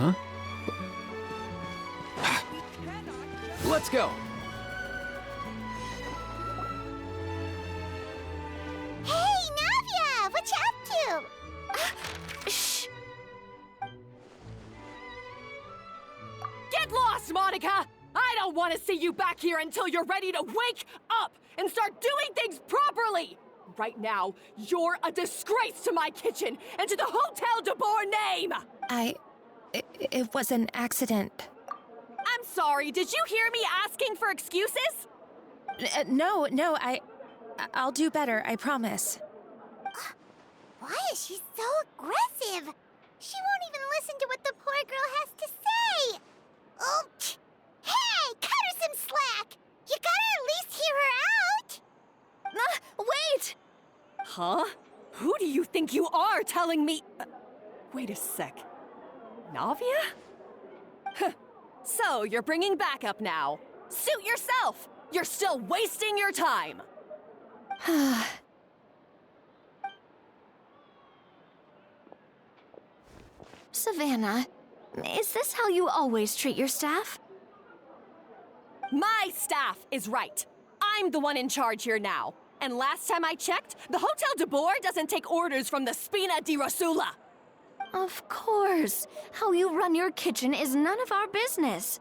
Huh? Let's go! Hey, Navia! What you up to? Shh! Get lost, Monica! I don't want to see you back here until you're ready to wake up and start doing things properly! Right now, you're a disgrace to my kitchen and to the Hotel de Boer name! It was an accident. I'm sorry, did you hear me asking for excuses? No, I'll do better, I promise. Why is she so aggressive? She won't even listen to what the poor girl has to say. Oh, hey, cut her some slack. You gotta at least hear her out. Wait! Huh? Who do you think you are telling me? Wait a sec. Navia? So, you're bringing backup now. Suit yourself! You're still wasting your time! Savannah, is this how you always treat your staff? My staff is right. I'm the one in charge here now. And last time I checked, the Hotel de Boer doesn't take orders from the Spina di Rosula. Of course. How you run your kitchen is none of our business.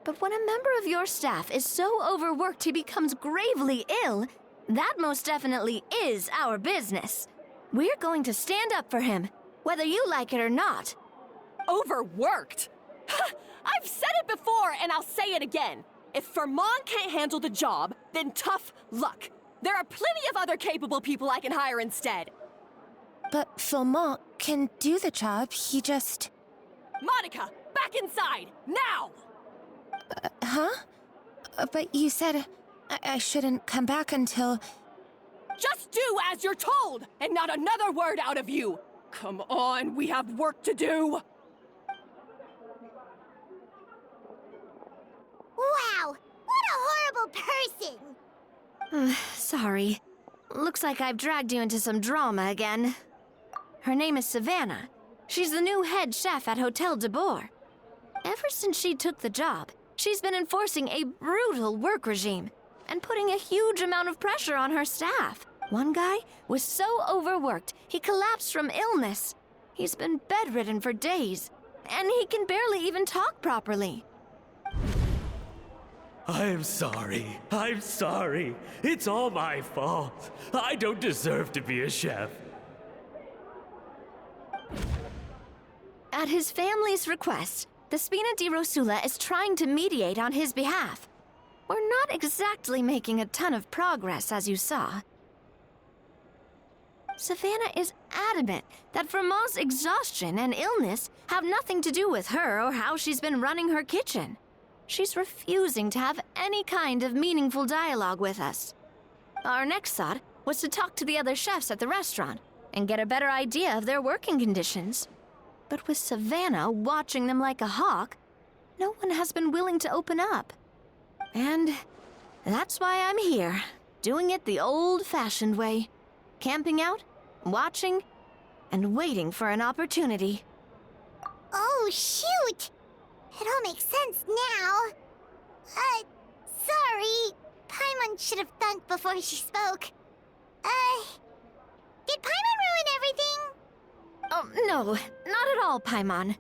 But when a member of your staff is so overworked he becomes gravely ill, that most definitely is our business. We're going to stand up for him, whether you like it or not. Overworked? I've said it before and I'll say it again. If Fermont can't handle the job, then tough luck. There are plenty of other capable people I can hire instead. But Philmont can do the job, he just... Monica, back inside, now! Huh? But you said I shouldn't come back until... Just do as you're told, and not another word out of you! Come on, we have work to do! Wow, what a horrible person. Sorry. Looks like I've dragged you into some drama again. Her name is Savannah. She's the new head chef at Hotel de Boer. Ever since she took the job, she's been enforcing a brutal work regime and putting a huge amount of pressure on her staff. One guy was so overworked, he collapsed from illness. He's been bedridden for days, and he can barely even talk properly. I'm sorry. I'm sorry. It's all my fault. I don't deserve to be a chef. At his family's request, the Spina di Rosula is trying to mediate on his behalf. We're not exactly making a ton of progress, as you saw. Savannah is adamant that Vermont's exhaustion and illness have nothing to do with her or how she's been running her kitchen. She's refusing to have any kind of meaningful dialogue with us. Our next thought was to talk to the other chefs at the restaurant and get a better idea of their working conditions. But with Savannah watching them like a hawk, no one has been willing to open up. And that's why I'm here, doing it the old-fashioned way. Camping out, watching, and waiting for an opportunity. Oh, shoot! It all makes sense now. Sorry. Paimon should have thunk before she spoke. Did Paimon ruin everything? Oh, no, not at all, Paimon.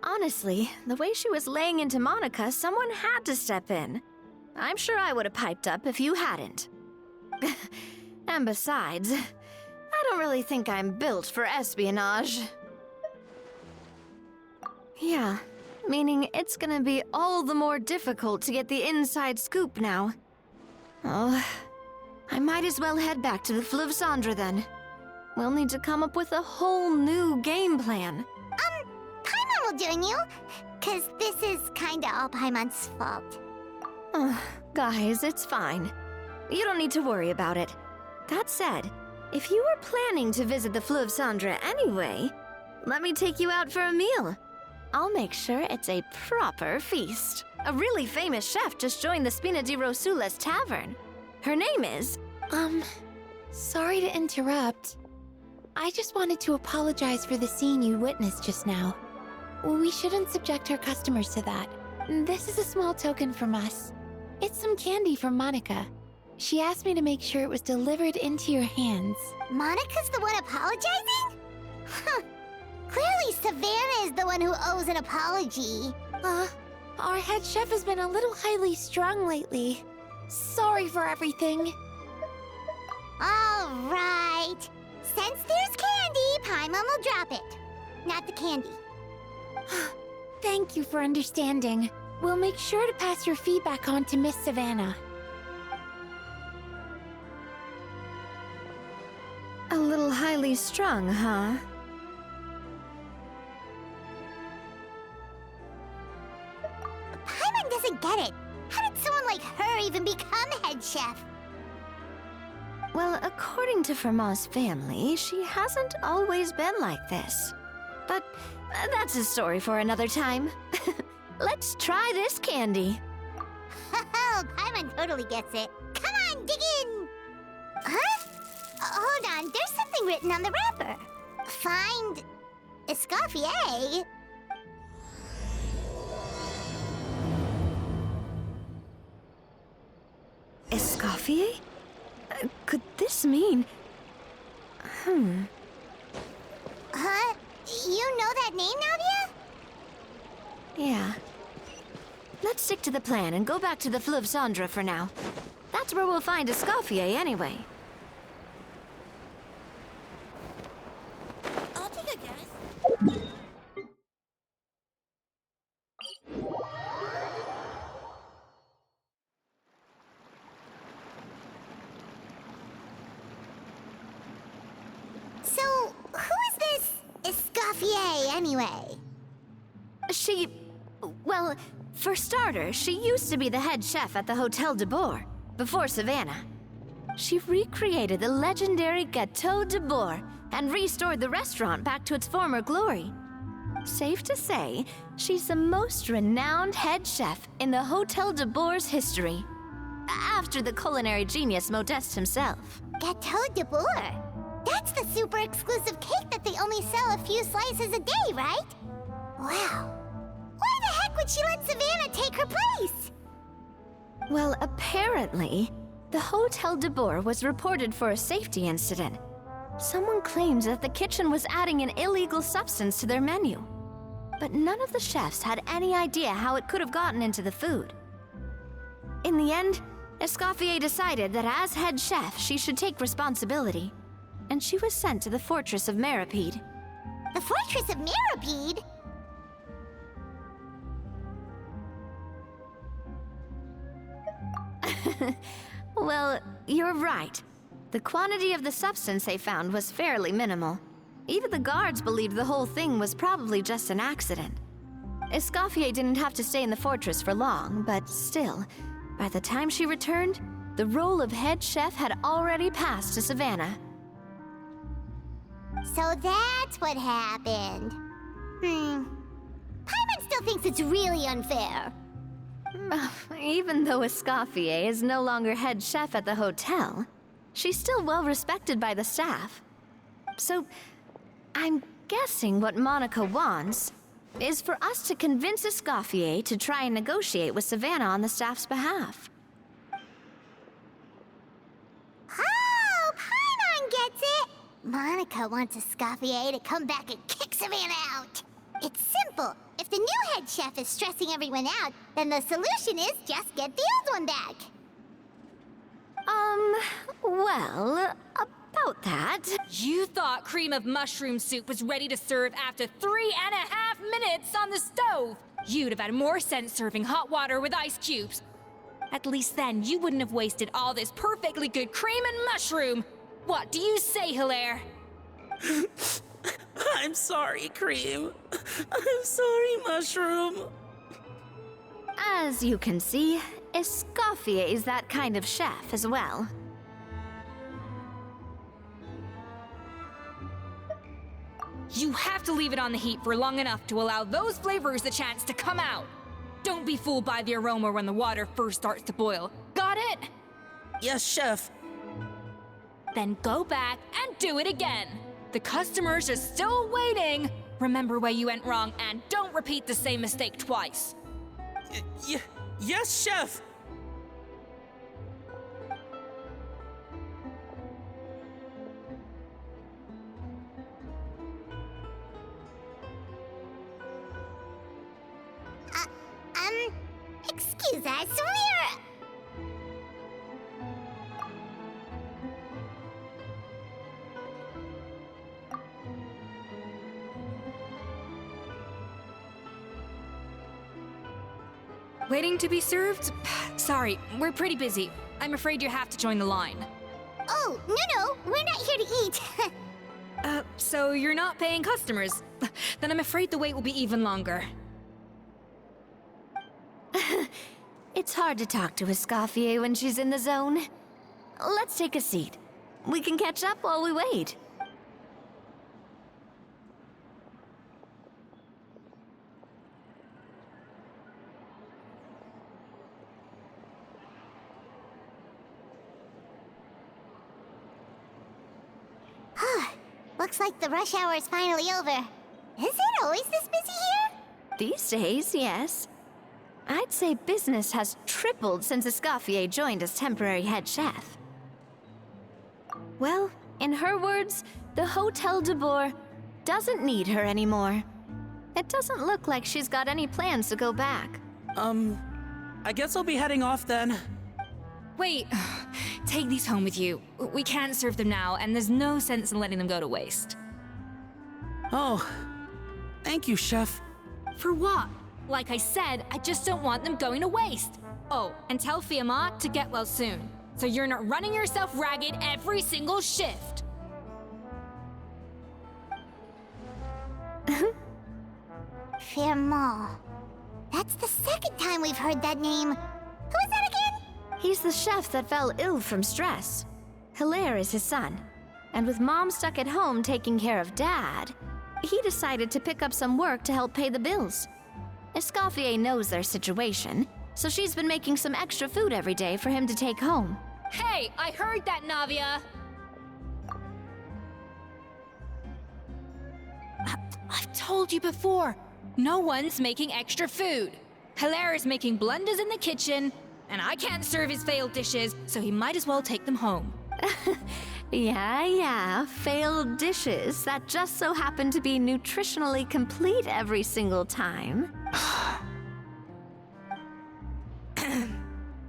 Honestly, the way she was laying into Monica, someone had to step in. I'm sure I would have piped up if you hadn't. And besides, I don't really think I'm built for espionage. Yeah, meaning it's gonna be all the more difficult to get the inside scoop now. Oh, I might as well head back to the Fleuve Cendre then. We'll need to come up with a whole new game plan. Paimon will join you, 'cause this is kinda all Paimon's fault. Guys, it's fine. You don't need to worry about it. That said, if you were planning to visit the Fleuve Cendre anyway, let me take you out for a meal. I'll make sure it's a proper feast. A really famous chef just joined the Spina di Rosula's tavern. Her name is... Sorry to interrupt. I just wanted to apologize for the scene you witnessed just now. We shouldn't subject our customers to that. This is a small token from us. It's some candy from Monica. She asked me to make sure it was delivered into your hands. Monica's the one apologizing? Huh. Clearly Savannah is the one who owes an apology. Our head chef has been a little highly strung lately. Sorry for everything. All right. Since there's candy, Paimon will drop it. Not the candy. Thank you for understanding. We'll make sure to pass your feedback on to Miss Savannah. A little highly strung, huh? Paimon doesn't get it. How did someone like her even become head chef? Well, according to Fermat's family, she hasn't always been like this. But that's a story for another time. Let's try this candy. Oh, Paimon totally gets it. Come on, dig in! Huh? Hold on, there's something written on the wrapper. Find Escoffier. Escoffier? Could this mean... Huh? You know that name, Nadia? Yeah. Let's stick to the plan and go back to the Fleuve Cendre for now. That's where we'll find Escoffier anyway. I'll take a guess. So, who is this Escoffier anyway? Well, for starters, she used to be the head chef at the Hotel de Bourg, before Savannah. She recreated the legendary Gâteau de Bourg and restored the restaurant back to its former glory. Safe to say, she's the most renowned head chef in the Hotel de Bourg's history, after the culinary genius Modeste himself. Gâteau de Bourg? That's the super exclusive cake that they only sell a few slices a day, right? Wow. Why the heck would she let Savannah take her place? Well, apparently, the Hotel de Bourg was reported for a safety incident. Someone claims that the kitchen was adding an illegal substance to their menu. But none of the chefs had any idea how it could have gotten into the food. In the end, Escoffier decided that as head chef, she should take responsibility. And she was sent to the Fortress of Meripede. The Fortress of Meripede? Well, you're right. The quantity of the substance they found was fairly minimal. Even the guards believed the whole thing was probably just an accident. Escoffier didn't have to stay in the fortress for long, but still, by the time she returned, the role of head chef had already passed to Savannah. So that's what happened. Paimon still thinks it's really unfair. Even though Escoffier is no longer head chef at the hotel, she's still well respected by the staff. So, I'm guessing what Monica wants is for us to convince Escoffier to try and negotiate with Savannah on the staff's behalf. Oh, Paimon gets it! Monica wants Escoffier to come back and kick Savannah out. It's simple. If the new head chef is stressing everyone out, then the solution is just get the old one back. Well, about that... You thought cream of mushroom soup was ready to serve after 3.5 minutes on the stove. You'd have had more sense serving hot water with ice cubes. At least then you wouldn't have wasted all this perfectly good cream and mushroom. What do you say, Hilaire? I'm sorry, Cream. I'm sorry, Mushroom. As you can see, Escoffier is that kind of chef as well. You have to leave it on the heat for long enough to allow those flavors the chance to come out. Don't be fooled by the aroma when the water first starts to boil. Got it? Yes, Chef. Then go back and do it again. The customers are still waiting. Remember where you went wrong and don't repeat the same mistake twice. Yes, Chef! Excuse us, Waiting to be served? Sorry, we're pretty busy. I'm afraid you have to join the line. Oh, no, we're not here to eat. So you're not paying customers? Then I'm afraid the wait will be even longer. It's hard to talk to Escoffier when she's in the zone. Let's take a seat. We can catch up while we wait. Looks like the rush hour is finally over. Is it always this busy here? These days, yes. I'd say business has tripled since Escoffier joined as temporary head chef. Well, in her words, the Hotel de Boer doesn't need her anymore. It doesn't look like she's got any plans to go back. I guess I'll be heading off then. Wait, take these home with you. We can't serve them now, and there's no sense in letting them go to waste. Oh, thank you, Chef. For what? Like I said, I just don't want them going to waste. Oh, and tell Fiamma to get well soon, so you're not running yourself ragged every single shift. Fiamma. That's the second time we've heard that name. Who is that again? He's the chef that fell ill from stress. Hilaire is his son. And with Mom stuck at home taking care of Dad, he decided to pick up some work to help pay the bills. Escoffier knows their situation, so she's been making some extra food every day for him to take home. Hey, I heard that, Navia! I've told you before, no one's making extra food. Hilaire is making blunders in the kitchen, and I can't serve his failed dishes, so he might as well take them home. Yeah, failed dishes that just so happen to be nutritionally complete every single time.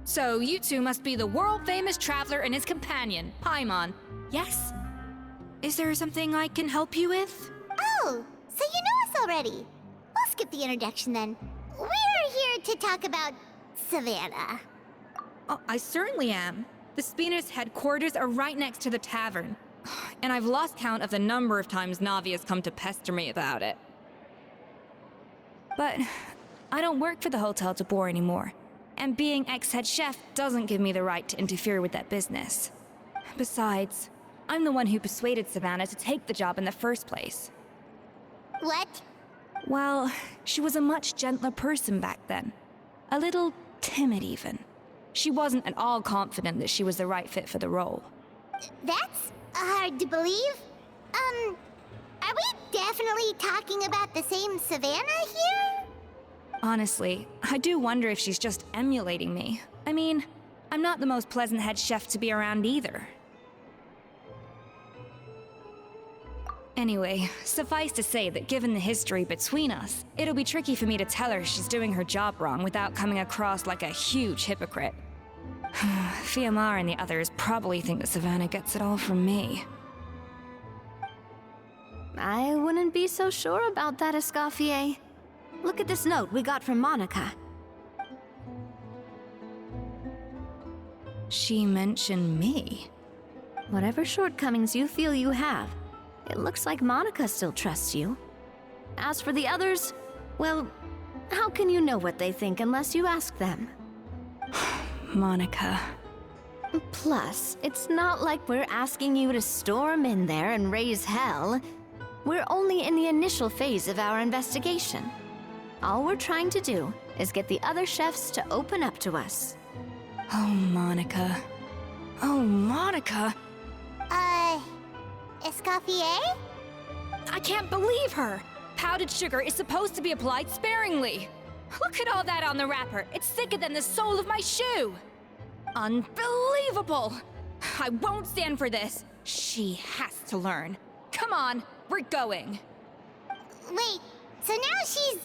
So you two must be the world-famous traveler and his companion, Paimon. Yes? Is there something I can help you with? Oh, so you know us already. We'll skip the introduction then. We're here to talk about Savannah. Oh, I certainly am. The Spinner's headquarters are right next to the tavern. And I've lost count of the number of times Navi has come to pester me about it. But I don't work for the Hotel de Boer anymore. And being ex-head chef doesn't give me the right to interfere with that business. Besides, I'm the one who persuaded Savannah to take the job in the first place. What? Well, she was a much gentler person back then. A little timid even. She wasn't at all confident that she was the right fit for the role. That's hard to believe. Are we definitely talking about the same Savannah here? Honestly, I do wonder if she's just emulating me. I mean, I'm not the most pleasant head chef to be around either. Anyway, suffice to say that given the history between us, it'll be tricky for me to tell her she's doing her job wrong without coming across like a huge hypocrite. Fiamma and the others probably think that Savannah gets it all from me. I wouldn't be so sure about that, Escoffier. Look at this note we got from Monica. She mentioned me. Whatever shortcomings you feel you have, it looks like Monica still trusts you. As for the others, well, how can you know what they think unless you ask them? Monica. Plus, it's not like we're asking you to storm in there and raise hell. We're only in the initial phase of our investigation. All we're trying to do is get the other chefs to open up to us. Oh, Monica. Oh, Monica! Escoffier? I can't believe her! Powdered sugar is supposed to be applied sparingly. Look at all that on the wrapper. It's thicker than the sole of my shoe. Unbelievable! I won't stand for this. She has to learn. Come on, we're going. Wait, so now she's,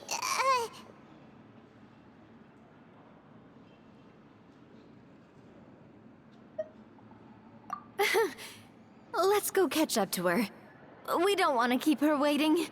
Let's go catch up to her. We don't want to keep her waiting.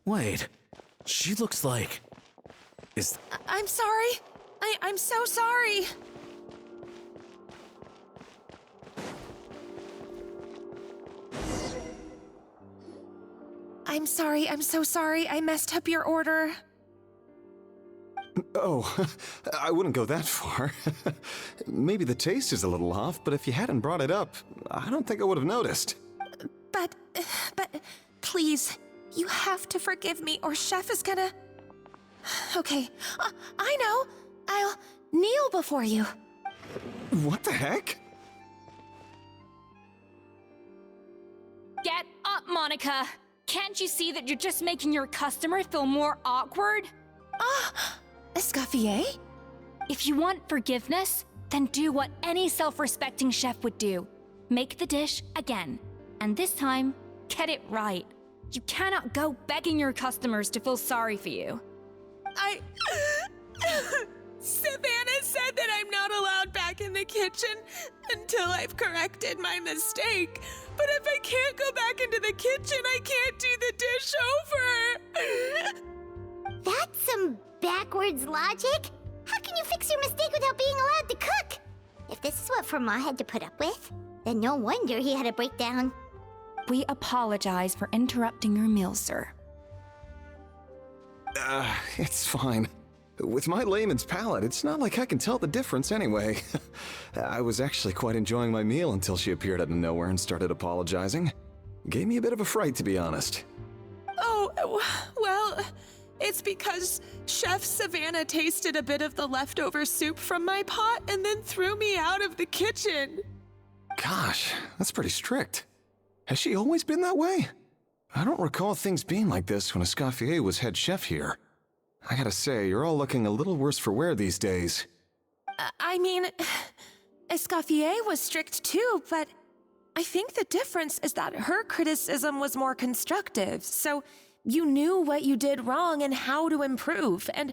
Wait, she looks like... I'm sorry. I'm so sorry. I'm sorry, I'm so sorry. I messed up your order. Oh, I wouldn't go that far. Maybe the taste is a little off, but if you hadn't brought it up, I don't think I would have noticed. But, please, you have to forgive me or Chef is gonna... Okay, I know. I'll kneel before you. What the heck? Get up, Monica! Can't you see that you're just making your customer feel more awkward? Escoffier? If you want forgiveness, then do what any self-respecting chef would do. Make the dish again. And this time, get it right. You cannot go begging your customers to feel sorry for you. Savannah said that I'm not allowed back in the kitchen until I've corrected my mistake. But if I can't go back into the kitchen, I can't do the dish over. That's some backwards logic. How can you fix your mistake without being allowed to cook? If this is what Fermat had to put up with, then no wonder he had a breakdown. We apologize for interrupting your meal, sir. It's fine. With my layman's palate, it's not like I can tell the difference anyway. I was actually quite enjoying my meal until she appeared out of nowhere and started apologizing. Gave me a bit of a fright, to be honest. Oh, well, it's because Chef Savannah tasted a bit of the leftover soup from my pot and then threw me out of the kitchen. Gosh, that's pretty strict. Has she always been that way? I don't recall things being like this when Escoffier was head chef here. I gotta say, you're all looking a little worse for wear these days. I mean, Escoffier was strict too, but I think the difference is that her criticism was more constructive, so you knew what you did wrong and how to improve, and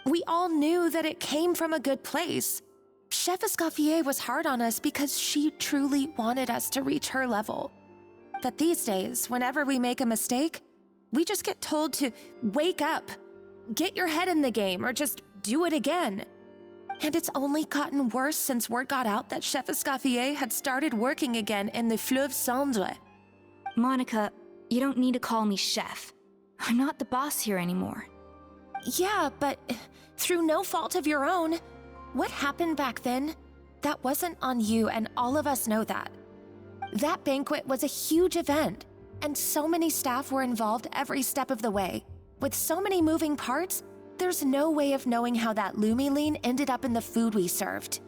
we all knew that it came from a good place. Chef Escoffier was hard on us because she truly wanted us to reach her level. But these days, whenever we make a mistake, we just get told to wake up, get your head in the game, or just do it again. And it's only gotten worse since word got out that Chef Escoffier had started working again in the Fleuve Cendre. Monica, you don't need to call me chef. I'm not the boss here anymore. Yeah, but through no fault of your own, what happened back then, that wasn't on you, and all of us know that. That banquet was a huge event, and so many staff were involved every step of the way. With so many moving parts, there's no way of knowing how that Lumiline ended up in the food we served.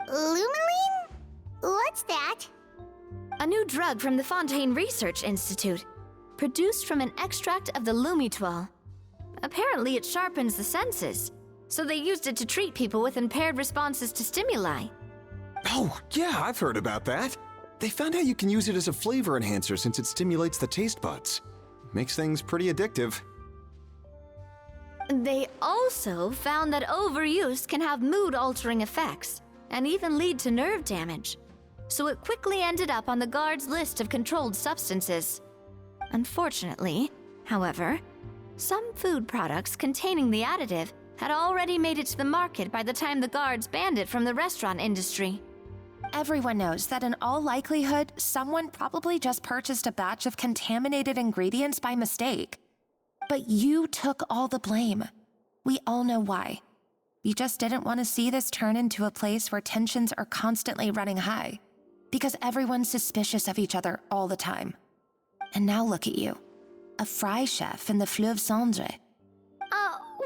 Lumiline? What's that? A new drug from the Fontaine Research Institute, produced from an extract of the Lumitoile. Apparently it sharpens the senses, so they used it to treat people with impaired responses to stimuli. Oh, yeah, I've heard about that. They found out you can use it as a flavor enhancer since it stimulates the taste buds. Makes things pretty addictive. They also found that overuse can have mood-altering effects, and even lead to nerve damage. So it quickly ended up on the guards' list of controlled substances. Unfortunately, however, some food products containing the additive had already made it to the market by the time the guards banned it from the restaurant industry. everyone knows that in all likelihood, someone probably just purchased a batch of contaminated ingredients by mistake. But you took all the blame. We all know why. You just didn't want to see this turn into a place where tensions are constantly running high, because everyone's suspicious of each other all the time. And now look at you, a fry chef in the Fleuve Cendre.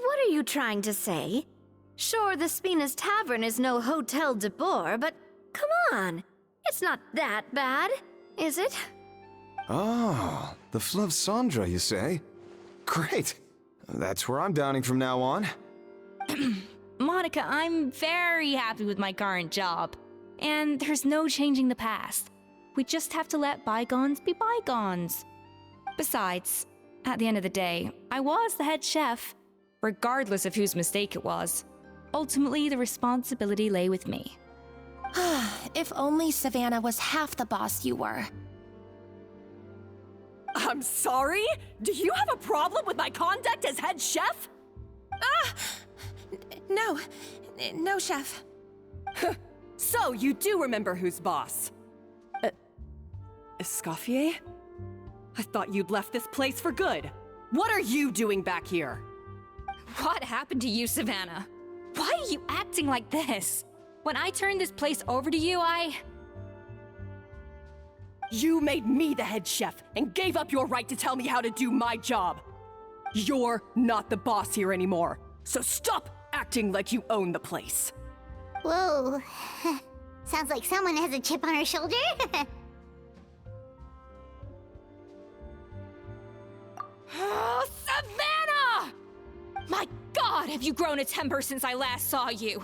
What are you trying to say? Sure, the Spina's Tavern is no Hotel de Boer, but come on. It's not that bad, is it? Oh, the Fleuve Cendre, you say? Great. That's where I'm dining from now on. Monica, I'm very happy with my current job. And there's no changing the past. We just have to let bygones be bygones. Besides, at the end of the day, I was the head chef, regardless of whose mistake it was. Ultimately, the responsibility lay with me. If only Savannah was half the boss you were. I'm sorry? Do you have a problem with my conduct as head chef? No, chef. So, you do remember who's boss? Escoffier? I thought you'd left this place for good. What are you doing back here? What happened to you, Savannah? Why are you acting like this? When I turned this place over to you, You made me the head chef and gave up your right to tell me how to do my job. You're not the boss here anymore, so stop acting like you own the place. Whoa. Sounds like someone has a chip on her shoulder. Oh, Savannah! My God, have you grown a temper since I last saw you?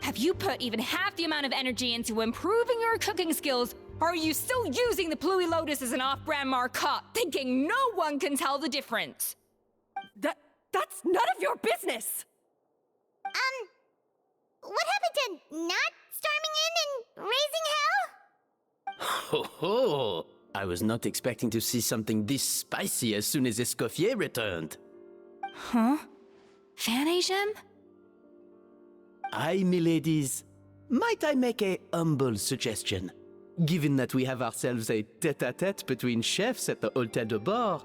Have you put even half the amount of energy into improving your cooking skills, or are you still using the Pluie Lotus as an off-brand marcotte, thinking no one can tell the difference? That's none of your business! What happened to not storming in and raising hell? Ho ho! I was not expecting to see something this spicy as soon as Escoffier returned. Huh? Fan Agem? Aye, miladies. Might I make a humble suggestion? Given that we have ourselves a tête-à-tête between chefs at the Hôtel de Boer,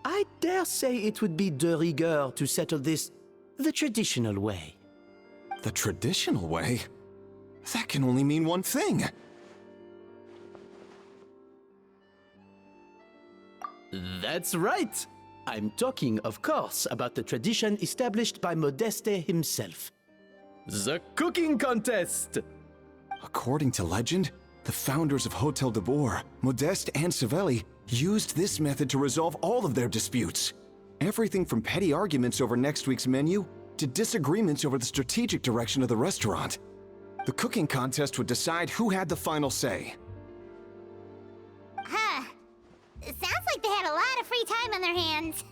I dare say it would be de rigueur to settle this the traditional way. The traditional way? That can only mean one thing. That's right! I'm talking, of course, about the tradition established by Modeste himself. The cooking contest! According to legend, the founders of Hotel de Boer, Modeste and Savelli, used this method to resolve all of their disputes. Everything from petty arguments over next week's menu to disagreements over the strategic direction of the restaurant. The cooking contest would decide who had the final say. It sounds like they had a lot of free time on their hands.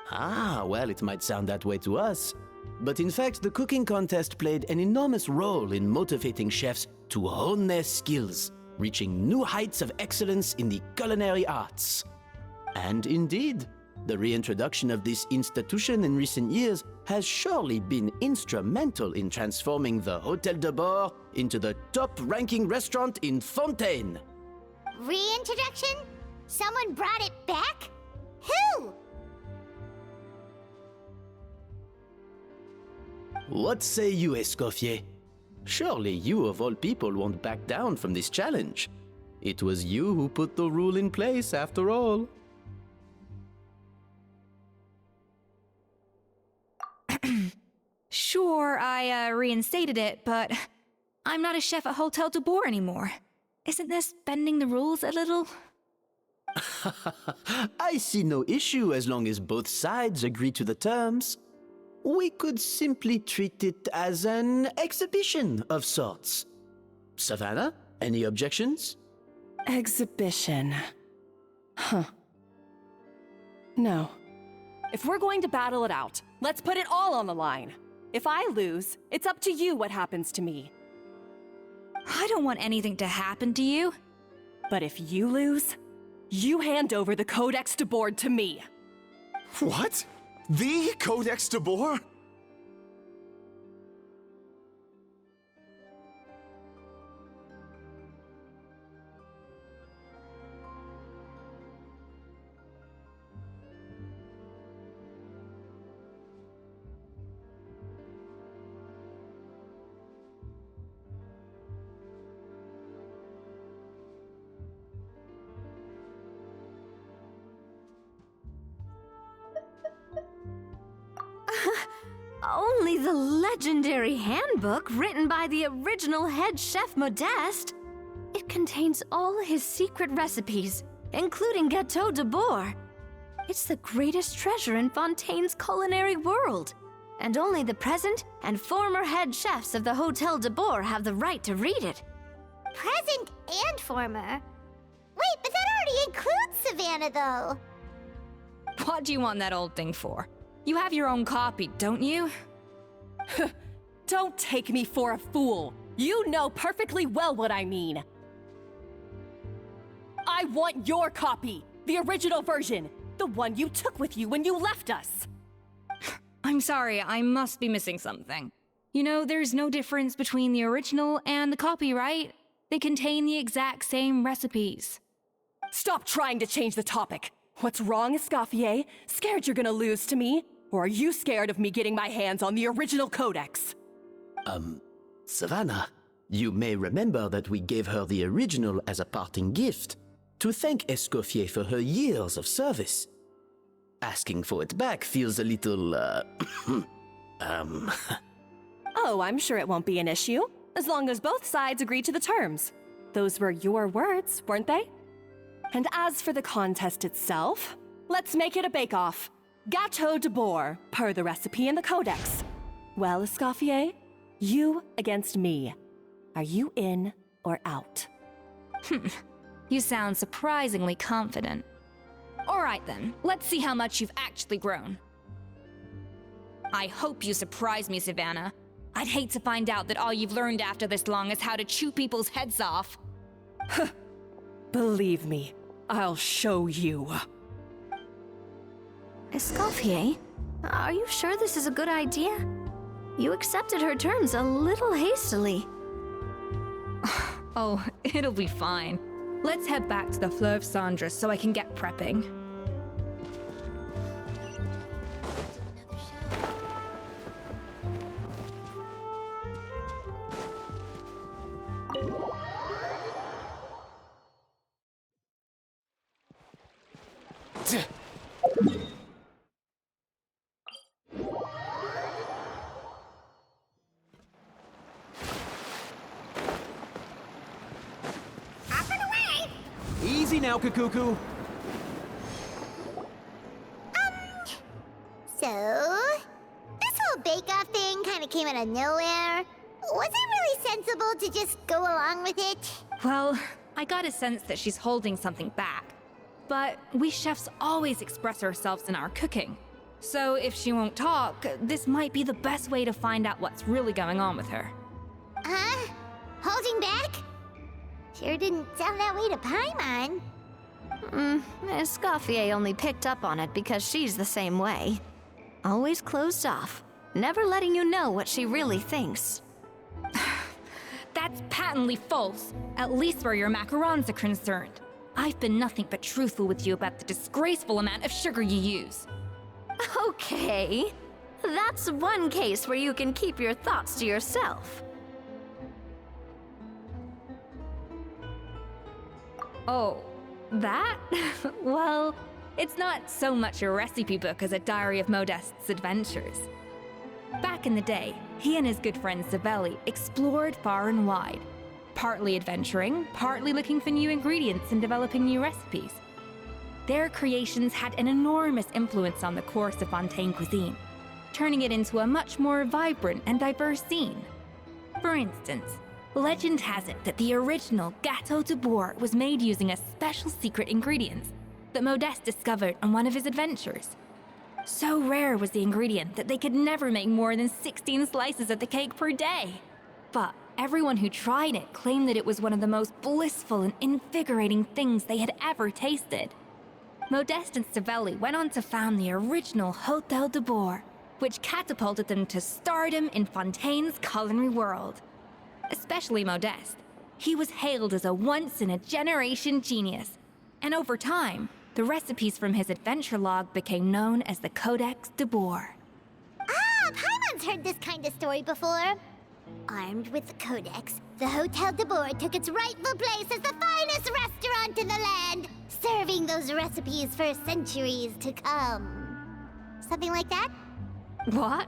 Ah, well, it might sound that way to us. But in fact, the cooking contest played an enormous role in motivating chefs to hone their skills, reaching new heights of excellence in the culinary arts. And indeed, the reintroduction of this institution in recent years has surely been instrumental in transforming the Hôtel de Boer into the top-ranking restaurant in Fontaine. Reintroduction? Someone brought it back? Who? What say you, Escoffier? Surely you of all people won't back down from this challenge. It was you who put the rule in place, after all. Sure, I reinstated it, but I'm not a chef at Hotel de Boer anymore. Isn't this bending the rules a little? I see no issue as long as both sides agree to the terms. We could simply treat it as an exhibition of sorts. Savannah, any objections? Exhibition. Huh. No. If we're going to battle it out, let's put it all on the line. If I lose, it's up to you what happens to me. I don't want anything to happen to you. But if you lose, you hand over the Codex de Boer to me. What? The Codex de Boer? Only the legendary handbook written by the original head chef Modeste. It contains all his secret recipes, including Gâteau de Bourg. It's the greatest treasure in Fontaine's culinary world, and only the present and former head chefs of the Hôtel de Bourg have the right to read it. Present and former? Wait, but that already includes Savannah, though. What do you want that old thing for? You have your own copy, don't you? Don't take me for a fool. You know perfectly well what I mean. I want your copy, the original version, the one you took with you when you left us. I'm sorry, I must be missing something. You know, there's no difference between the original and the copy, right? They contain the exact same recipes. Stop trying to change the topic. What's wrong, Escoffier? Scared you're gonna lose to me? Or are you scared of me getting my hands on the original codex? Savannah, you may remember that we gave her the original as a parting gift to thank Escoffier for her years of service. Asking for it back feels a little, Oh, I'm sure it won't be an issue, as long as both sides agree to the terms. Those were your words, weren't they? And as for the contest itself, let's make it a bake-off. Gâteau de Bourg, per the recipe in the codex. Well, Escoffier, you against me. Are you in or out? You sound surprisingly confident. All right then, let's see how much you've actually grown. I hope you surprise me, Savannah. I'd hate to find out that all you've learned after this long is how to chew people's heads off. Believe me, I'll show you. Escoffier, are you sure this is a good idea? You accepted her terms a little hastily. Oh, it'll be fine. Let's head back to the Fleuve Cendres so I can get prepping. Easy now, Kakuku. So, this whole bake-off thing kind of came out of nowhere. Was it really sensible to just go along with it? Well, I got a sense that she's holding something back. But we chefs always express ourselves in our cooking. So if she won't talk, this might be the best way to find out what's really going on with her. Huh? Holding back? Sure didn't sound that way to Paimon. Escoffier only picked up on it because she's the same way. Always closed off, never letting you know what she really thinks. That's patently false, at least where your macarons are concerned. I've been nothing but truthful with you about the disgraceful amount of sugar you use. Okay, that's one case where you can keep your thoughts to yourself. Oh, that? Well, it's not so much a recipe book as a diary of Modeste's adventures. Back in the day, he and his good friend Savelli explored far and wide, partly adventuring, partly looking for new ingredients and developing new recipes. Their creations had an enormous influence on the course of Fontaine cuisine, turning it into a much more vibrant and diverse scene. For instance, legend has it that the original Gâteau de Bourg was made using a special secret ingredient that Modeste discovered on one of his adventures. So rare was the ingredient that they could never make more than 16 slices of the cake per day. But everyone who tried it claimed that it was one of the most blissful and invigorating things they had ever tasted. Modeste and Savelli went on to found the original Hôtel de Bourg, which catapulted them to stardom in Fontaine's culinary world. Especially Modeste. He was hailed as a once-in-a-generation genius, and over time, the recipes from his adventure log became known as the Codex de Bourg. Ah, Paimon's heard this kind of story before. Armed with the Codex, the Hôtel de Bourg took its rightful place as the finest restaurant in the land, serving those recipes for centuries to come. Something like that? What?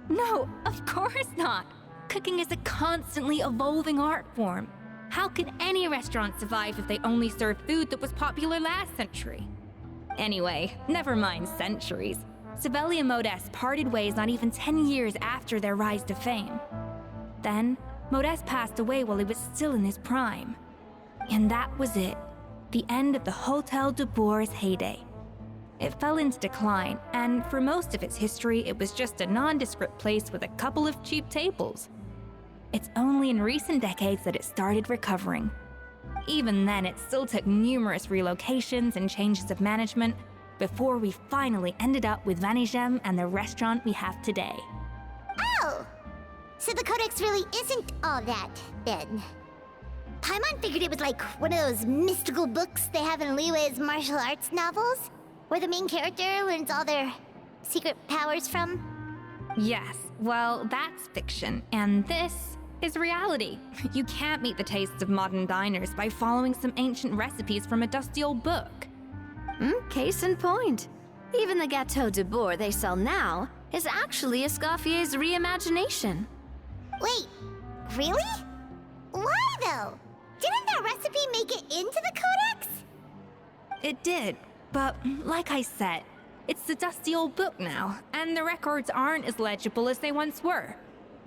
No, of course not. Cooking is a constantly evolving art form. How could any restaurant survive if they only served food that was popular last century? Anyway, never mind centuries. Sibeli and Modeste parted ways not even 10 years after their rise to fame. Then, Modeste passed away while he was still in his prime. And that was it. The end of the Hotel de Boer's heyday. It fell into decline, and for most of its history, it was just a nondescript place with a couple of cheap tables. It's only in recent decades that it started recovering. Even then, it still took numerous relocations and changes of management before we finally ended up with Vanigem and the restaurant we have today. Oh! So the Codex really isn't all that, then. Paimon figured it was like one of those mystical books they have in Liyue's martial arts novels, where the main character learns all their secret powers from. Yes, well, that's fiction, and this is reality. You can't meet the tastes of modern diners by following some ancient recipes from a dusty old book. Case in point. Even the Gâteau de Boer they sell now is actually Escoffier's reimagination. Wait, really? Why though? Didn't that recipe make it into the Codex? It did, but like I said, it's the dusty old book now, and the records aren't as legible as they once were.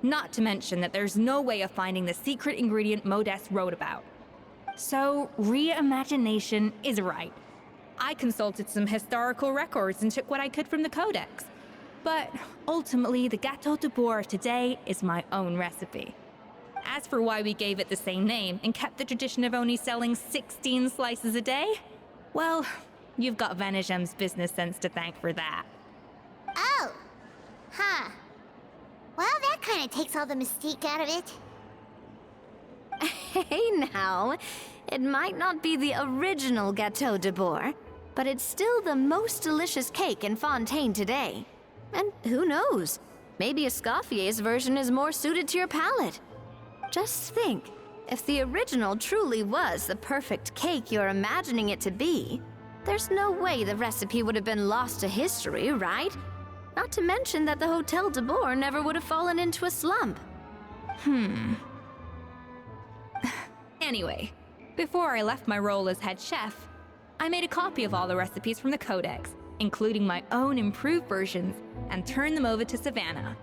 Not to mention that there's no way of finding the secret ingredient Modeste wrote about. So, reimagination is right. I consulted some historical records and took what I could from the Codex. But ultimately, the Gâteau de Boer of today is my own recipe. As for why we gave it the same name and kept the tradition of only selling 16 slices a day, well, you've got Vanigem's business sense to thank for that. Oh. Huh. Well, that kind of takes all the mystique out of it. Hey now, it might not be the original Gâteau de Boer, but it's still the most delicious cake in Fontaine today. And who knows, maybe Escoffier's version is more suited to your palate. Just think, if the original truly was the perfect cake you're imagining it to be, there's no way the recipe would have been lost to history, right? Not to mention that the Hotel de Boer never would have fallen into a slump. Anyway, before I left my role as head chef, I made a copy of all the recipes from the Codex, including my own improved versions, and turned them over to Savannah.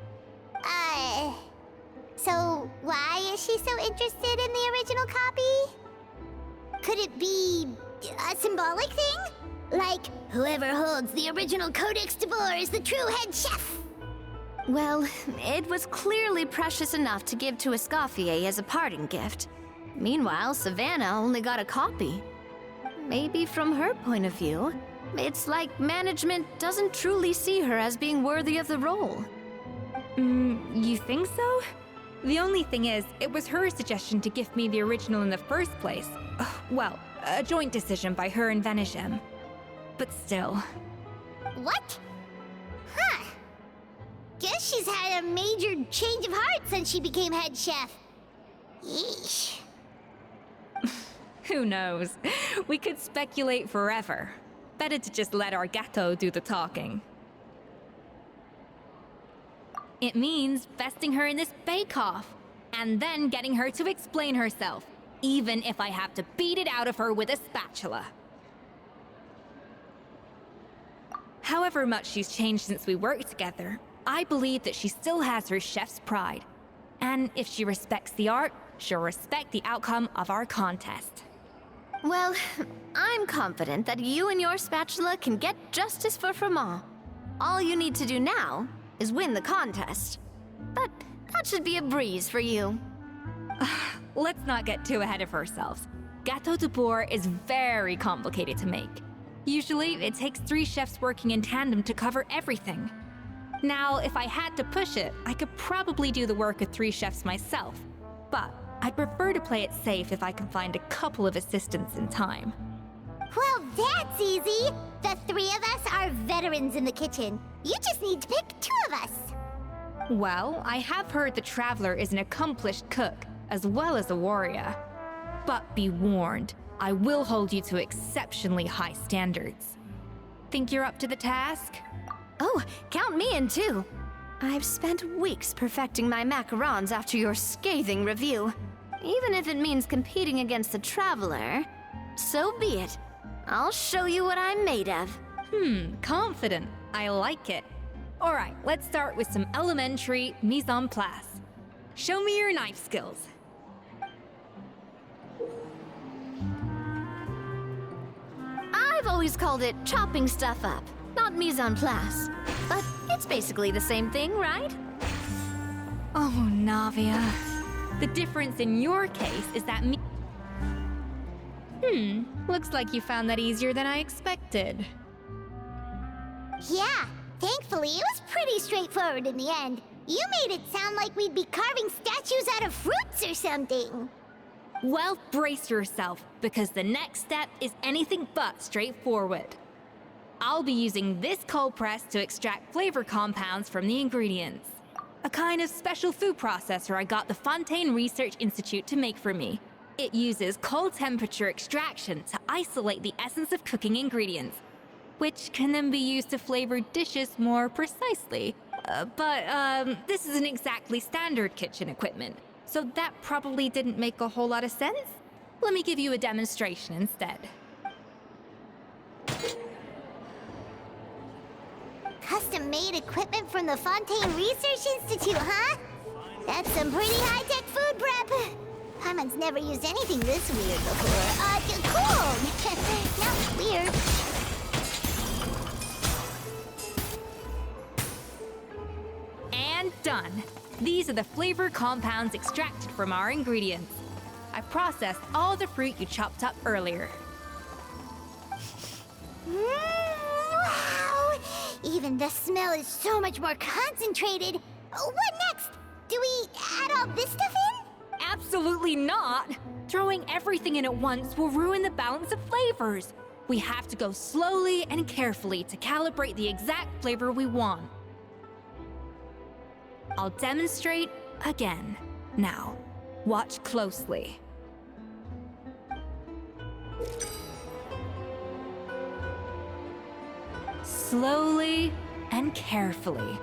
So why is she so interested in the original copy? Could it be a symbolic thing? Like, whoever holds the original Codex de Boer is the true head chef? Well, it was clearly precious enough to give to Escoffier as a parting gift. Meanwhile, Savannah only got a copy. Maybe from her point of view, it's like management doesn't truly see her as being worthy of the role. You think so? The only thing is, it was her suggestion to gift me the original in the first place. Well, a joint decision by her and Vanigem. But still. What? Huh. Guess she's had a major change of heart since she became head chef. Yeesh. Who knows? We could speculate forever. Better to just let our gâteau do the talking. It means besting her in this bake-off, and then getting her to explain herself, even if I have to beat it out of her with a spatula. However much she's changed since we worked together, I believe that she still has her chef's pride. And if she respects the art, she'll respect the outcome of our contest. Well, I'm confident that you and your spatula can get justice for Froment. All you need to do now is win the contest. But that should be a breeze for you. Let's not get too ahead of ourselves. Gâteau de Boer is very complicated to make. Usually, it takes 3 chefs working in tandem to cover everything. Now, if I had to push it, I could probably do the work of 3 chefs myself. But I'd prefer to play it safe if I can find a couple of assistants in time. Well, that's easy. The 3 of us are veterans in the kitchen. You just need to pick 2 of us. Well, I have heard the Traveler is an accomplished cook, as well as a warrior. But be warned, I will hold you to exceptionally high standards. Think you're up to the task? Oh, count me in too. I've spent weeks perfecting my macarons after your scathing review. Even if it means competing against the Traveler, so be it. I'll show you what I'm made of. Confident. I like it. Alright, let's start with some elementary mise en place. Show me your knife skills. I've always called it chopping stuff up, not mise en place. But it's basically the same thing, right? Oh, Navia. The difference in your case is that looks like you found that easier than I expected. Yeah, thankfully it was pretty straightforward in the end. You made it sound like we'd be carving statues out of fruits or something. Well, brace yourself, because the next step is anything but straightforward. I'll be using this cold press to extract flavor compounds from the ingredients. A kind of special food processor I got the Fontaine Research Institute to make for me. It uses cold temperature extraction to isolate the essence of cooking ingredients, which can then be used to flavor dishes more precisely. But this isn't exactly standard kitchen equipment, so that probably didn't make a whole lot of sense. Let me give you a demonstration instead. Custom-made equipment from the Fontaine Research Institute, huh? That's some pretty high-tech food prep. Paimon's never used anything this weird before. Cool! Not weird. And done. These are the flavor compounds extracted from our ingredients. I processed all the fruit you chopped up earlier. Wow! Even the smell is so much more concentrated. What next? Do we add all this stuff in? Absolutely not! Throwing everything in at once will ruin the balance of flavors. We have to go slowly and carefully to calibrate the exact flavor we want. I'll demonstrate again. Now, watch closely. Slowly and carefully.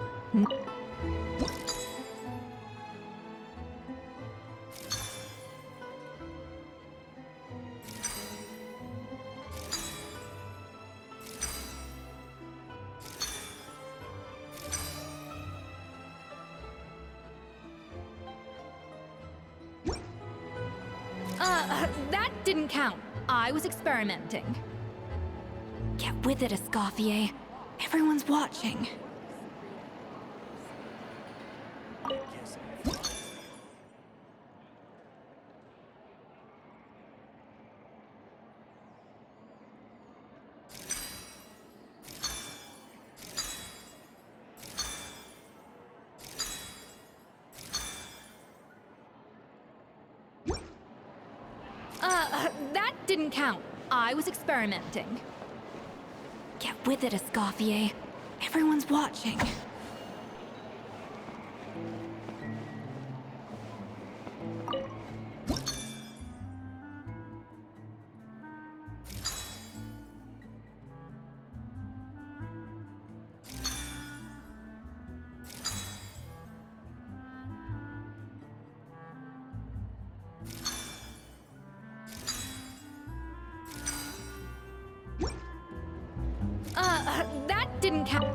That didn't count. I was experimenting. Get with it, Escoffier. Everyone's watching. That didn't count. I was experimenting. Get with it, Escoffier. Everyone's watching. That didn't count.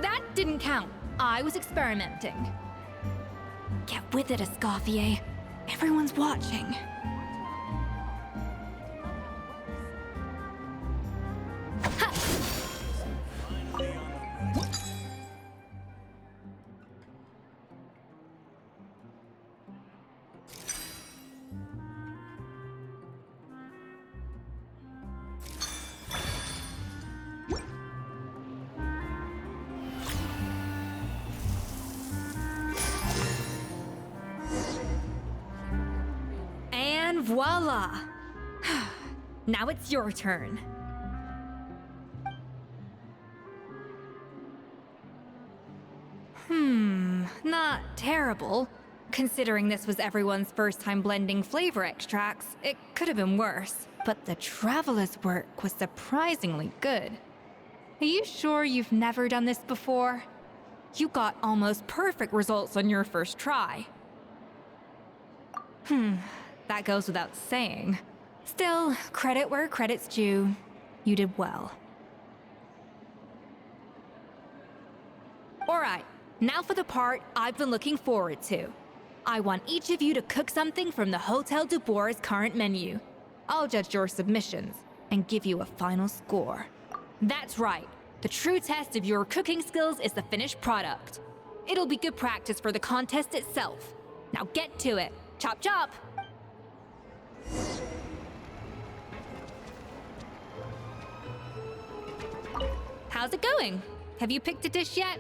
That didn't count. I was experimenting. Get with it, Escoffier. Everyone's watching. voila! Now it's your turn. Not terrible. Considering this was everyone's first time blending flavor extracts, it could have been worse. But the Traveler's work was surprisingly good. Are you sure you've never done this before? You got almost perfect results on your first try. That goes without saying. Still, credit where credit's due. You did well. Alright, now for the part I've been looking forward to. I want each of you to cook something from the Hotel du Bois' current menu. I'll judge your submissions and give you a final score. That's right. The true test of your cooking skills is the finished product. It'll be good practice for the contest itself. Now get to it. Chop chop! How's it going? Have you picked a dish yet?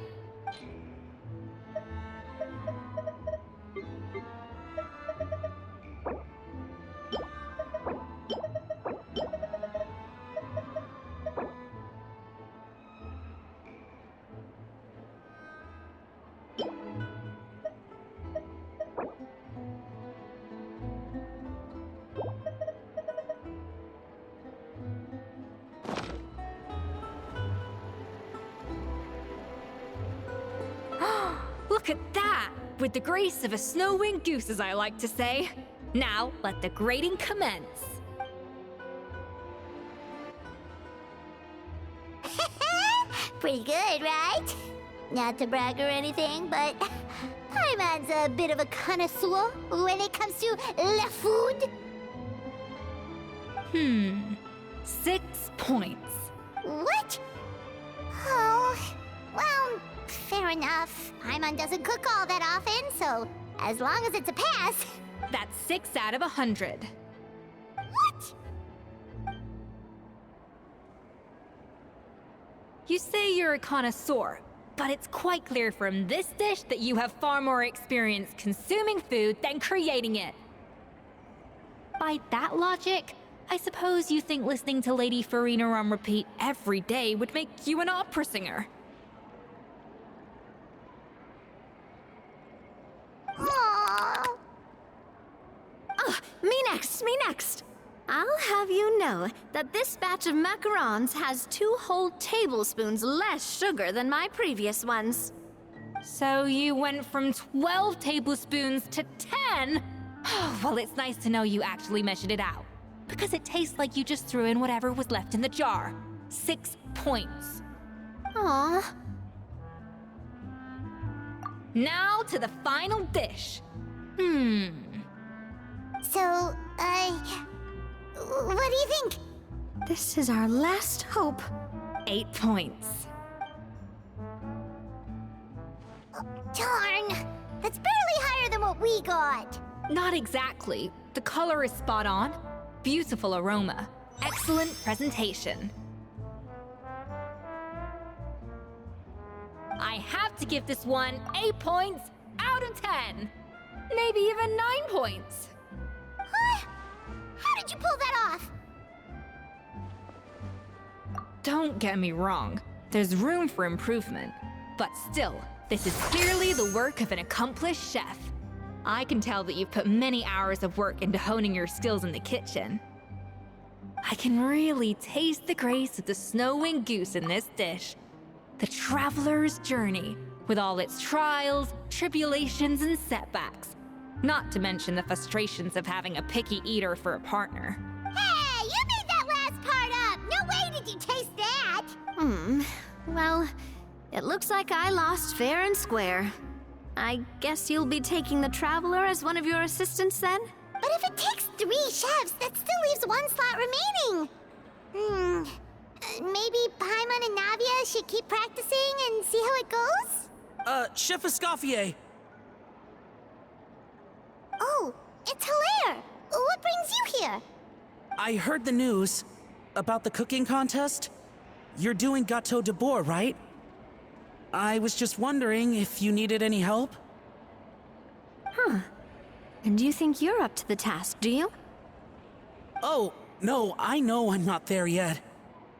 Look at that! With the grace of a snow-winged goose, as I like to say. Now, let the grating commence. Pretty good, right? Not to brag or anything, but Paimon's a bit of a connoisseur when it comes to la food. 6 points. What? Oh, well, fair enough. Paimon doesn't cook all that often, so as long as it's a pass. That's 6 out of 100. What? You say you're a connoisseur, but it's quite clear from this dish that you have far more experience consuming food than creating it. By that logic, I suppose you think listening to Lady Farina on repeat every day would make you an opera singer. Aww. Me next. I'll have you know that this batch of macarons has 2 whole tablespoons less sugar than my previous ones. So you went from 12 tablespoons to 10? Well, it's nice to know you actually measured it out. Because it tastes like you just threw in whatever was left in the jar. 6 points. Aw. Now to the final dish. So, what do you think? This is our last hope. 8 points. Darn! That's barely higher than what we got. Not exactly. The color is spot on. Beautiful aroma. Excellent presentation. I have to give this one 8 points out of 10. Maybe even 9 points. Huh? How did you pull that off? Don't get me wrong. There's room for improvement. But still, this is clearly the work of an accomplished chef. I can tell that you've put many hours of work into honing your skills in the kitchen. I can really taste the grace of the snow-winged goose in this dish. The traveler's journey, with all its trials, tribulations, and setbacks. Not to mention the frustrations of having a picky eater for a partner. Hey, you made that last part up! No way did you taste that! Well, it looks like I lost fair and square. I guess you'll be taking the traveler as one of your assistants then? But if it takes 3 chefs, that still leaves 1 slot remaining. Maybe Paimon and Navia should keep practicing and see how it goes? Chef Escoffier. Oh, it's Hilaire! What brings you here? I heard the news about the cooking contest. You're doing Gâteau de Bois, right? I was just wondering if you needed any help? And you think you're up to the task, do you? Oh, no, I know I'm not there yet.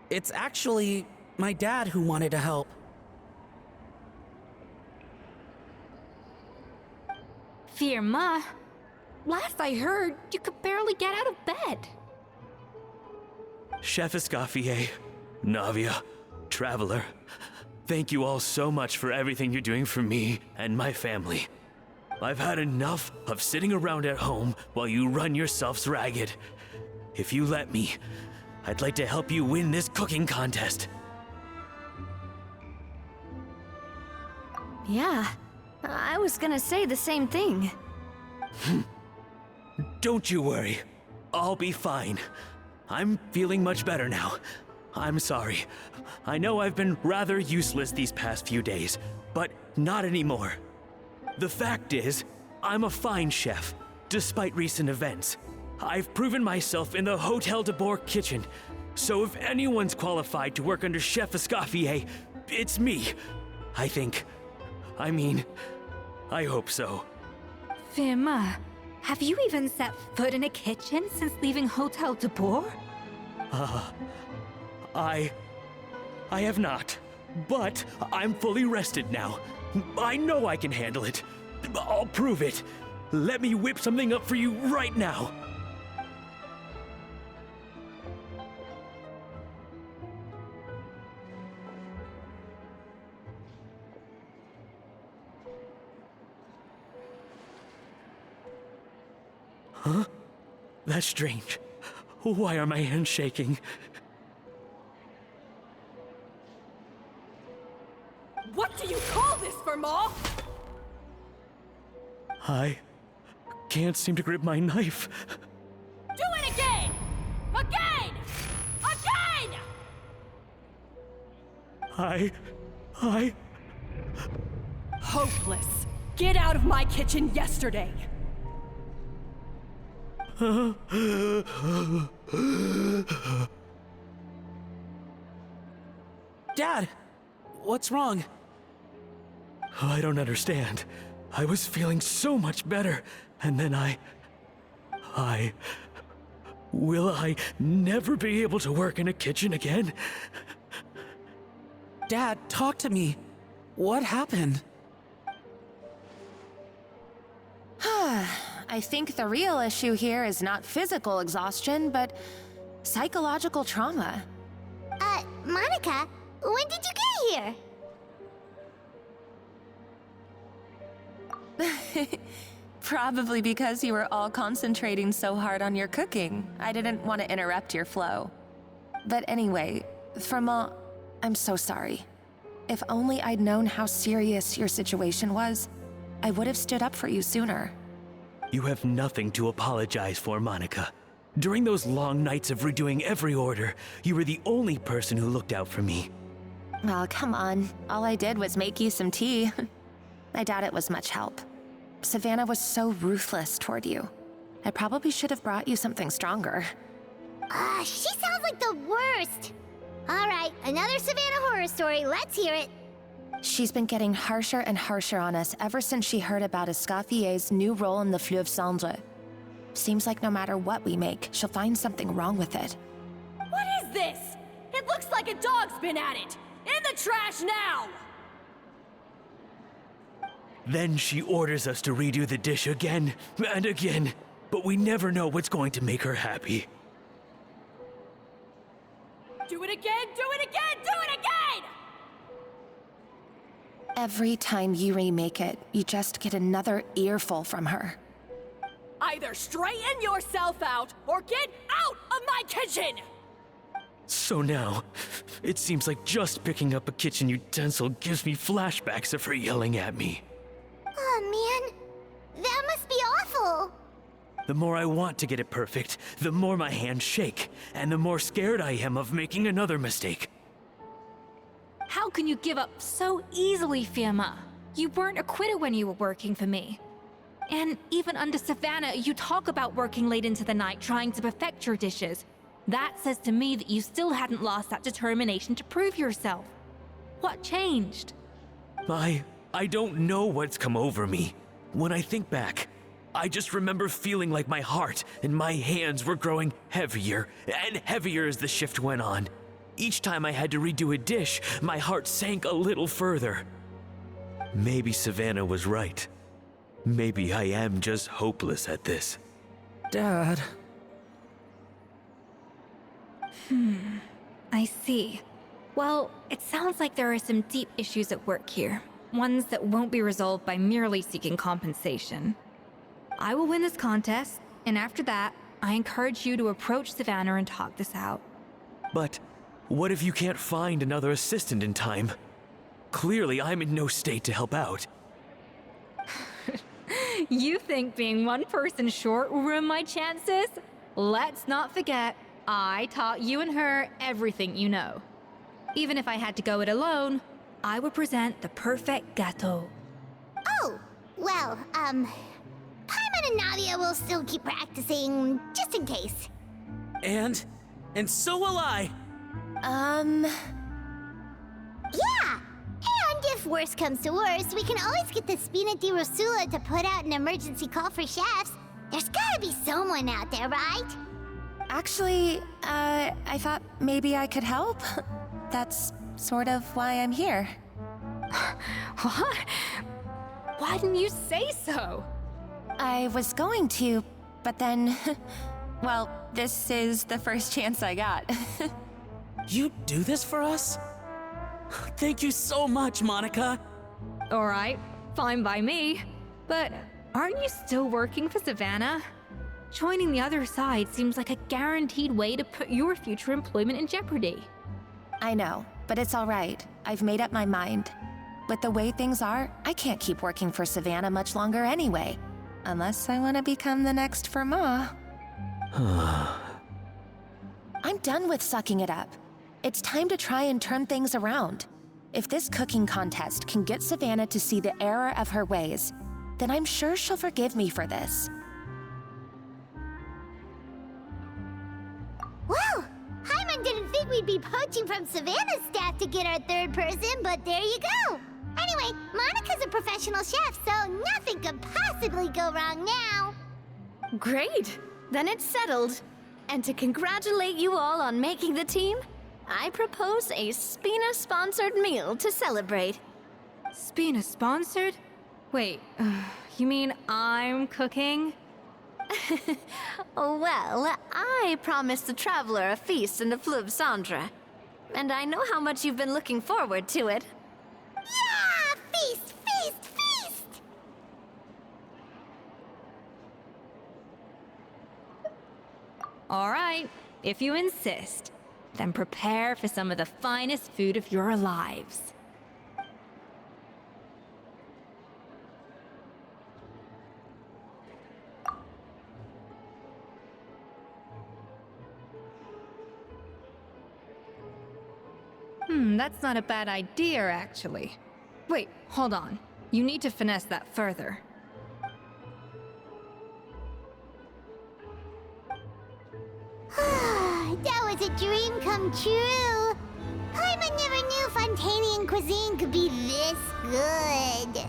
It's actually my dad who wanted to help. Firma, last I heard, you could barely get out of bed. Chef Escoffier, Navia, Traveler, thank you all so much for everything you're doing for me and my family. I've had enough of sitting around at home while you run yourselves ragged. If you let me, I'd like to help you win this cooking contest. Yeah, I was gonna say the same thing. Don't you worry. I'll be fine. I'm feeling much better now. I'm sorry. I know I've been rather useless these past few days, but not anymore. The fact is, I'm a fine chef, despite recent events. I've proven myself in the Hotel de Boer kitchen, so if anyone's qualified to work under Chef Escoffier, it's me. I think. I hope so. Firma, have you even set foot in a kitchen since leaving Hotel de Boer? I have not, but I'm fully rested now. I know I can handle it. I'll prove it. Let me whip something up for you right now. Huh? That's strange. Why are my hands shaking? What do you call this, Firma? I can't seem to grip my knife. Do it again! Again! Again! I... Hopeless. Get out of my kitchen yesterday. Dad, what's wrong? I don't understand. I was feeling so much better, and then Will I never be able to work in a kitchen again? Dad, talk to me. What happened? I think the real issue here is not physical exhaustion, but psychological trauma. Monica, when did you get here? Probably because you were all concentrating so hard on your cooking. I didn't want to interrupt your flow. But anyway, Firma, I'm so sorry. If only I'd known how serious your situation was, I would have stood up for you sooner. You have nothing to apologize for, Monica. During those long nights of redoing every order, you were the only person who looked out for me. Oh, come on. All I did was make you some tea. I doubt it was much help. Savannah was so ruthless toward you. I probably should have brought you something stronger. She sounds like the worst. All right, another Savannah horror story. Let's hear it. She's been getting harsher and harsher on us ever since she heard about Escoffier's new role in the Fleuve Cendre. Seems like no matter what we make, she'll find something wrong with it. What is this? It looks like a dog's been at it! In the trash now! Then she orders us to redo the dish again and again, but we never know what's going to make her happy. Do it again, do it again, do it again! Every time you remake it, you just get another earful from her. Either straighten yourself out, or get out of my kitchen! So now, it seems like just picking up a kitchen utensil gives me flashbacks of her yelling at me. Oh man, that must be awful. The more I want to get it perfect, the more my hands shake, and the more scared I am of making another mistake. How can you give up so easily, Firma? You weren't a quitter when you were working for me. And even under Savannah, you talk about working late into the night trying to perfect your dishes. That says to me that you still hadn't lost that determination to prove yourself. What changed? I don't know what's come over me. When I think back, I just remember feeling like my heart and my hands were growing heavier and heavier as the shift went on. Each time I had to redo a dish, my heart sank a little further. Maybe Savannah was right. Maybe I am just hopeless at this. Dad. I see. Well, it sounds like there are some deep issues at work here. Ones that won't be resolved by merely seeking compensation. I will win this contest, and after that, I encourage you to approach Savannah and talk this out. But what if you can't find another assistant in time? Clearly, I'm in no state to help out. You think being one person short will ruin my chances? Let's not forget, I taught you and her everything you know. Even if I had to go it alone, I would present the perfect gâteau. Oh, well, Paimon and Nadia will still keep practicing, just in case. And so will I. Yeah! And if worse comes to worse, we can always get the Spina di Rosula to put out an emergency call for chefs. There's gotta be someone out there, right? Actually, I thought maybe I could help. That's sort of why I'm here. What? Why didn't you say so? I was going to, but then... well, this is the first chance I got. You do this for us? Thank you so much, Monica. Alright, fine by me. But aren't you still working for Savannah? Joining the other side seems like a guaranteed way to put your future employment in jeopardy. I know, but it's all right. I've made up my mind. With the way things are, I can't keep working for Savannah much longer anyway. Unless I want to become the next Fermat. I'm done with sucking it up. It's time to try and turn things around. If this cooking contest can get Savannah to see the error of her ways, then I'm sure she'll forgive me for this. Well, Paimon didn't think we'd be poaching from Savannah's staff to get our third person, but there you go. Anyway, Monica's a professional chef, so nothing could possibly go wrong now. Great! Then it's settled. And to congratulate you all on making the team, I propose a Spina-sponsored meal to celebrate. Spina-sponsored? Wait, you mean I'm cooking? Well, I promised the traveler a feast in the Fleuve Cendre. And I know how much you've been looking forward to it. Yeah! Feast, feast, feast! Alright, if you insist, then prepare for some of the finest food of your lives. That's not a bad idea, actually. Wait, hold on. You need to finesse that further. That was a dream come true. Paimon never knew Fontanian cuisine could be this good.